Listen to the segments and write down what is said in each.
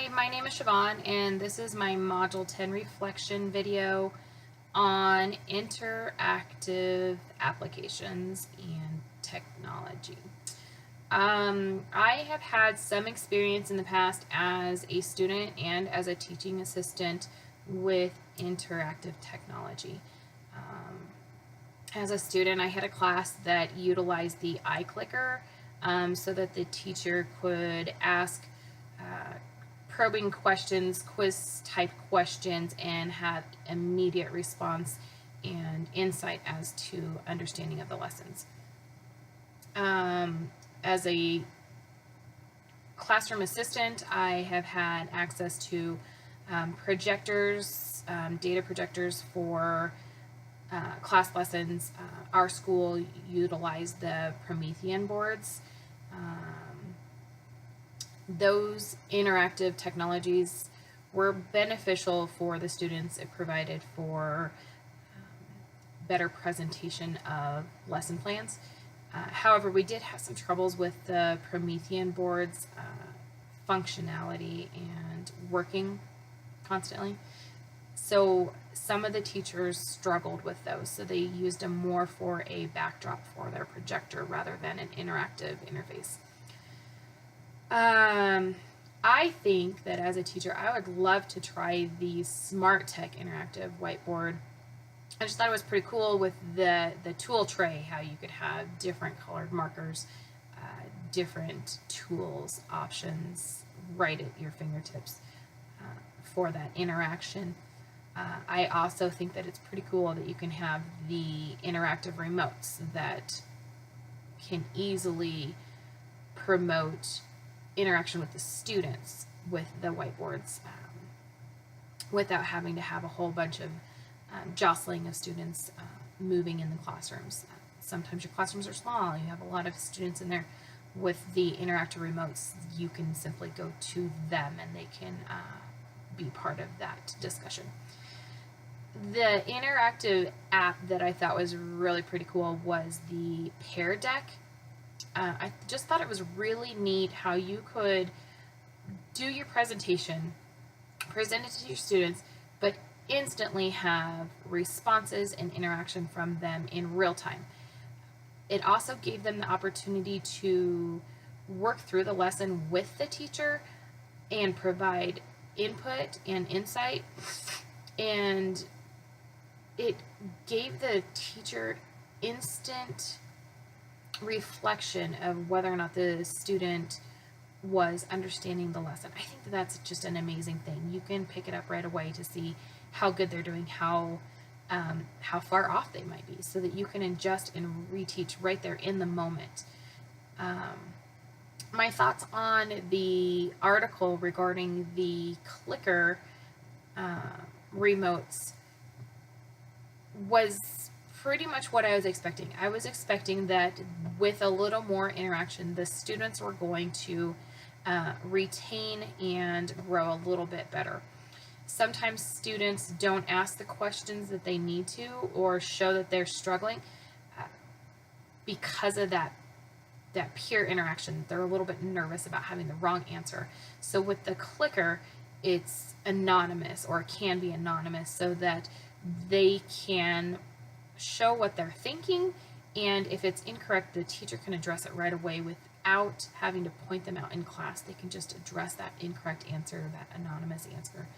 Hi, my name is Shavaun, and this is my Module 10 reflection video on interactive applications and technology. I have had some experience in the past as a student and as a teaching assistant with interactive technology. As a student, I had a class that utilized the iClicker so that the teacher could ask probing questions, quiz type questions, and have immediate response and insight as to understanding of the lessons. As a classroom assistant, I have had access to projectors, data projectors for class lessons. Our school utilized the Promethean boards. Those interactive technologies were beneficial for the students. It provided for better presentation of lesson plans. However, we did have some troubles with the Promethean boards functionality and working constantly. So some of the teachers struggled with those, so they used them more for a backdrop for their projector rather than an interactive interface. I think that as a teacher, I would love to try the Smart Tech interactive whiteboard. I just thought it was pretty cool with the tool tray, how you could have different colored markers, different tools, options right at your fingertips for that interaction. I also think that it's pretty cool that you can have the interactive remotes that can easily promote interaction with the students with the whiteboards without having to have a whole bunch of jostling of students moving in the classrooms. Sometimes your classrooms are small, you have a lot of students in there. With the interactive remotes, you can simply go to them and they can be part of that discussion. The interactive app that I thought was really pretty cool was the Pear Deck. I just thought it was really neat how you could do your presentation, present it to your students, but instantly have responses and interaction from them in real time. It also gave them the opportunity to work through the lesson with the teacher and provide input and insight, and it gave the teacher instant reflection of whether or not the student was understanding the lesson. I think that that's just an amazing thing. You can pick it up right away to see how good they're doing, how far off they might be, so that you can adjust and reteach right there in the moment. My thoughts on the article regarding the clicker remotes was pretty much what I was expecting. I was expecting that with a little more interaction, the students were going to retain and grow a little bit better. Sometimes students don't ask the questions that they need to or show that they're struggling because of that peer interaction. They're a little bit nervous about having the wrong answer. So with the clicker, it's anonymous, or can be anonymous, so that they can show what they're thinking, and if it's incorrect, the teacher can address it right away without having to point them out in class. They can just address that incorrect answer, that anonymous answer,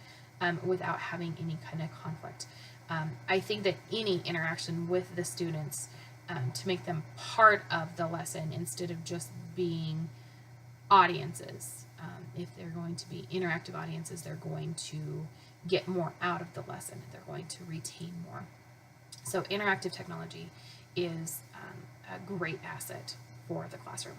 without having any kind of conflict. I think that any interaction with the students to make them part of the lesson instead of just being audiences. If they're going to be interactive audiences, they're going to get more out of the lesson. They're going to retain more. So interactive technology is a great asset for the classroom.